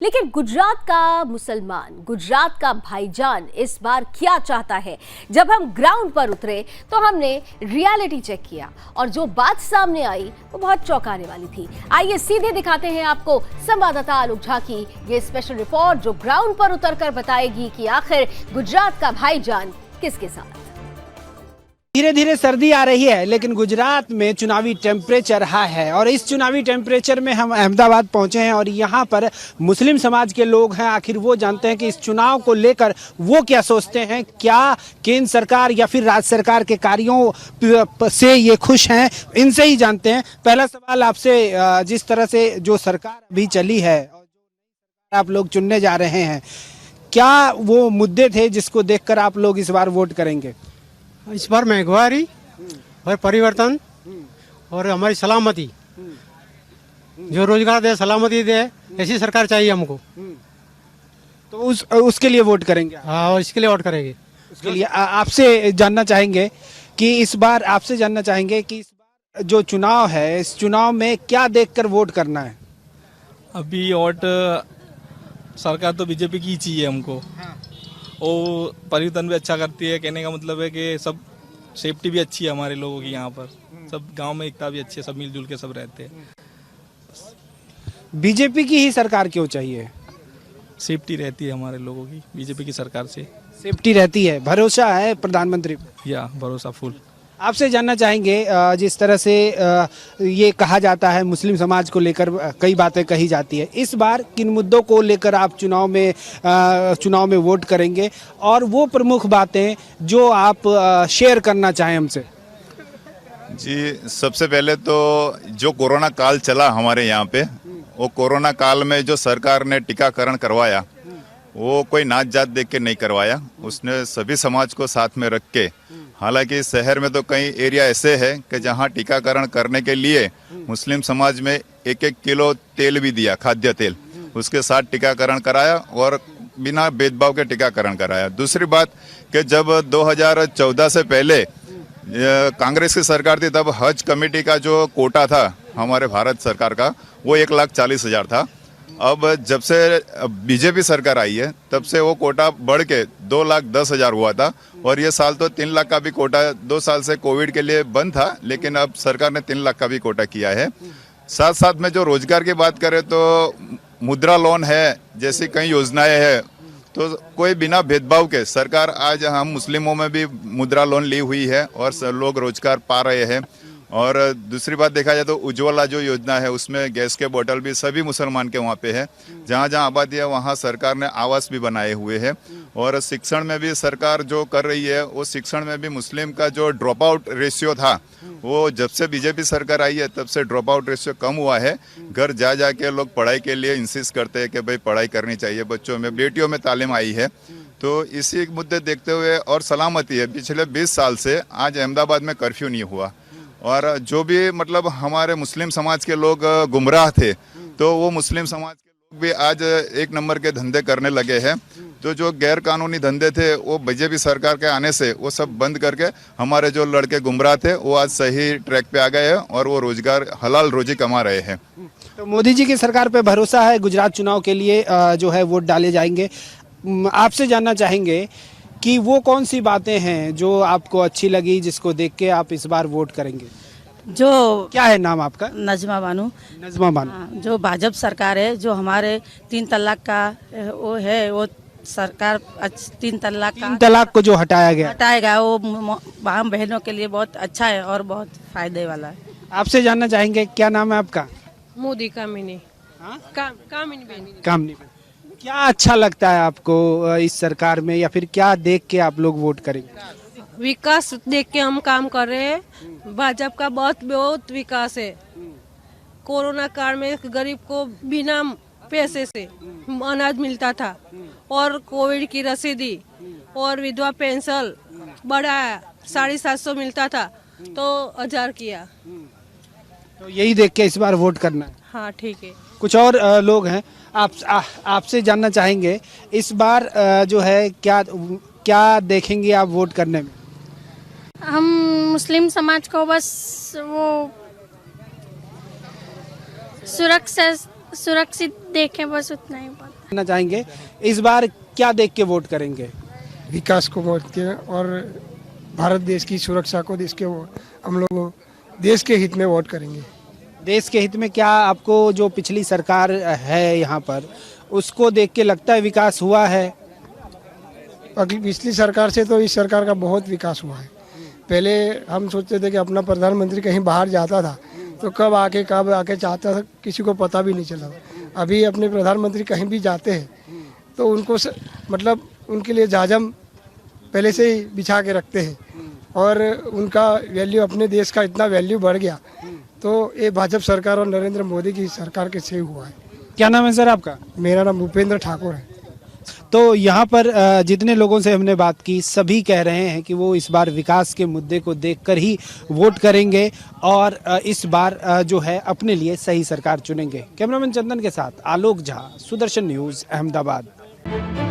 लेकिन गुजरात का मुसलमान, गुजरात का भाईजान इस बार क्या चाहता है? जब हम ग्राउंड पर उतरे तो हमने रियलिटी चेक किया और जो बात सामने आई वो बहुत चौंकाने वाली थी। आइए सीधे दिखाते हैं आपको संवाददाता आलोक झा की ये स्पेशल रिपोर्ट, जो ग्राउंड पर उतरकर बताएगी कि आखिर गुजरात का भाईजान किसके साथ। धीरे धीरे सर्दी आ रही है, लेकिन गुजरात में चुनावी टेम्परेचर हाई है और इस चुनावी टेम्परेचर में हम अहमदाबाद पहुंचे हैं और यहाँ पर मुस्लिम समाज के लोग हैं। आखिर वो जानते हैं कि इस चुनाव को लेकर वो क्या सोचते हैं, क्या केंद्र सरकार या फिर राज्य सरकार के कार्यों से ये खुश हैं, इनसे ही जानते हैं। पहला सवाल आपसे, जिस तरह से जो सरकार अभी चली है और आप लोग चुनने जा रहे हैं, क्या वो मुद्दे थे जिसको देखकर आप लोग इस बार वोट करेंगे? इस बार महंगाई और परिवर्तन और हमारी सलामती, जो रोजगार दे, सलामती दे, ऐसी सरकार चाहिए हमको। तो उसके लिए वोट करेंगे? हाँ, और इसके लिए वोट करेंगे। उसके लिए आपसे जानना चाहेंगे कि इस बार इस बार जो चुनाव है, इस चुनाव में क्या देखकर वोट करना है? अभी वोट सरकार तो बीजेपी की ही चाहिए हमको। और परिवर्तन भी अच्छा करती है, कहने का मतलब है कि सब सेफ्टी भी अच्छी है हमारे लोगों की। यहाँ पर सब गांव में एकता भी अच्छी है, सब मिलजुल के सब रहते हैं। बीजेपी की ही सरकार क्यों चाहिए? सेफ्टी रहती है हमारे लोगों की बीजेपी की सरकार से। सेफ्टी रहती है, भरोसा है प्रधानमंत्री पे? या भरोसा फुल। आपसे जानना चाहेंगे, जिस तरह से ये कहा जाता है, मुस्लिम समाज को लेकर कई बातें कही जाती है, इस बार किन मुद्दों को लेकर आप चुनाव में वोट करेंगे और वो प्रमुख बातें जो आप शेयर करना चाहें हमसे? जी, सबसे पहले तो जो कोरोना काल चला हमारे यहाँ पे, वो कोरोना काल में जो सरकार ने टीकाकरण करवाया, वो कोई नाच जात देख के नहीं करवाया। उसने सभी समाज को साथ में रख के, हालांकि शहर में तो कई एरिया ऐसे हैं कि जहां टीकाकरण करने के लिए मुस्लिम समाज में 1-1 किलो तेल भी दिया, खाद्य तेल, उसके साथ टीकाकरण कराया और बिना भेदभाव के टीकाकरण कराया। दूसरी बात कि जब 2014 से पहले कांग्रेस की सरकार थी, तब हज कमेटी का जो कोटा था हमारे भारत सरकार का, वो 1,40,000 था। अब जब से बीजेपी सरकार आई है, तब से वो कोटा बढ़ के 2,10,000 हुआ था और ये साल तो 3 लाख का भी कोटा 2 साल से कोविड के लिए बंद था, लेकिन अब सरकार ने 3 लाख का भी कोटा किया है। साथ साथ में जो रोजगार की बात करें तो मुद्रा लोन है, जैसी कई योजनाएं हैं, तो कोई बिना भेदभाव के सरकार, आज हम मुस्लिमों में भी मुद्रा लोन ली हुई है और लोग रोजगार पा रहे हैं। और दूसरी बात देखा जाए तो उज्ज्वला जो योजना है, उसमें गैस के बोतल भी सभी मुसलमान के वहाँ पे है। जहाँ जहाँ आबादी है वहाँ सरकार ने आवास भी बनाए हुए हैं। और शिक्षण में भी सरकार जो कर रही है, वो शिक्षण में भी मुस्लिम का जो ड्रॉप आउट रेशियो था, वो जब से बीजेपी सरकार आई है तब से ड्रॉप आउट रेशियो कम हुआ है। घर जा जाके लोग पढ़ाई के लिए इंसिस्ट करते हैं कि भाई पढ़ाई करनी चाहिए, बच्चों में, बेटियों में तालीम आई है। तो इसी मुद्दे देखते हुए, और सलामती है, पिछले 20 साल से आज अहमदाबाद में कर्फ्यू नहीं हुआ और जो भी मतलब हमारे मुस्लिम समाज के लोग गुमराह थे, तो वो मुस्लिम समाज के लोग भी आज एक नंबर के धंधे करने लगे हैं। तो जो गैर कानूनी धंधे थे, वो बीजेपी सरकार के आने से वो सब बंद करके हमारे जो लड़के गुमराह थे, वो आज सही ट्रैक पे आ गए हैं और वो रोजगार, हलाल रोजी कमा रहे हैं। तो मोदी जी की सरकार पे भरोसा है, गुजरात चुनाव के लिए जो है वोट डाले जाएंगे। आपसे जानना चाहेंगे कि वो कौन सी बातें हैं जो आपको अच्छी लगी, जिसको देख के आप इस बार वोट करेंगे? जो क्या है नाम आपका? नजमा बानू। नजमा बानू। हाँ, जो भाजपा सरकार है, जो हमारे 3 तलाक का वो है, वो सरकार 3 तलाक को जो हटाएगा, वो बहन बहनों के लिए बहुत अच्छा है और बहुत फायदे वाला है। आपसे जानना चाहेंगे, क्या नाम है आपका? मोदी कामिनी। हाँ? कामिनी। कामनी। क्या अच्छा लगता है आपको इस सरकार में, या फिर क्या देख के आप लोग वोट करेंगे? विकास देख के हम काम कर रहे हैं। भाजपा का बहुत विकास है। कोरोना काल में गरीब को बिना पैसे से अनाज मिलता था और कोविड की रसीदी और विधवा पेंशन बढ़ाया, 750 मिलता था तो 1000 किया। तो यही देख के इस बार वोट करना है? हाँ, ठीक है। कुछ और लोग हैं, आपसे जानना चाहेंगे, इस बार जो है क्या देखेंगे आप वोट करने में? हम मुस्लिम समाज को बस वो सुरक्षा सुरक्षित देखें, बस उतना ही बात। करना चाहेंगे इस बार क्या देख के वोट करेंगे? विकास को वोट के और भारत देश की सुरक्षा को देश के हम लोग देश के हित में वोट करेंगे। देश के हित में क्या आपको जो पिछली सरकार है यहाँ पर उसको देख के लगता है विकास हुआ है? पिछली सरकार से तो इस सरकार का बहुत विकास हुआ है। पहले हम सोचते थे कि अपना प्रधानमंत्री कहीं बाहर जाता था तो कब आके चाहता था किसी को पता भी नहीं चला। अभी अपने प्रधानमंत्री कहीं भी जाते हैं तो उनको मतलब उनके लिए जाजम पहले से ही बिछा के रखते हैं और उनका वैल्यू, अपने देश का इतना वैल्यू बढ़ गया। तो ये भाजपा सरकार और नरेंद्र मोदी की सरकार के से हुआ है। क्या नाम है सर आपका? मेरा नाम भूपेंद्र ठाकुर है। तो यहाँ पर जितने लोगों से हमने बात की सभी कह रहे हैं कि वो इस बार विकास के मुद्दे को देखकर ही वोट करेंगे और इस बार जो है अपने लिए सही सरकार चुनेंगे। कैमरामैन चंदन के साथ आलोक झा, सुदर्शन न्यूज़, अहमदाबाद।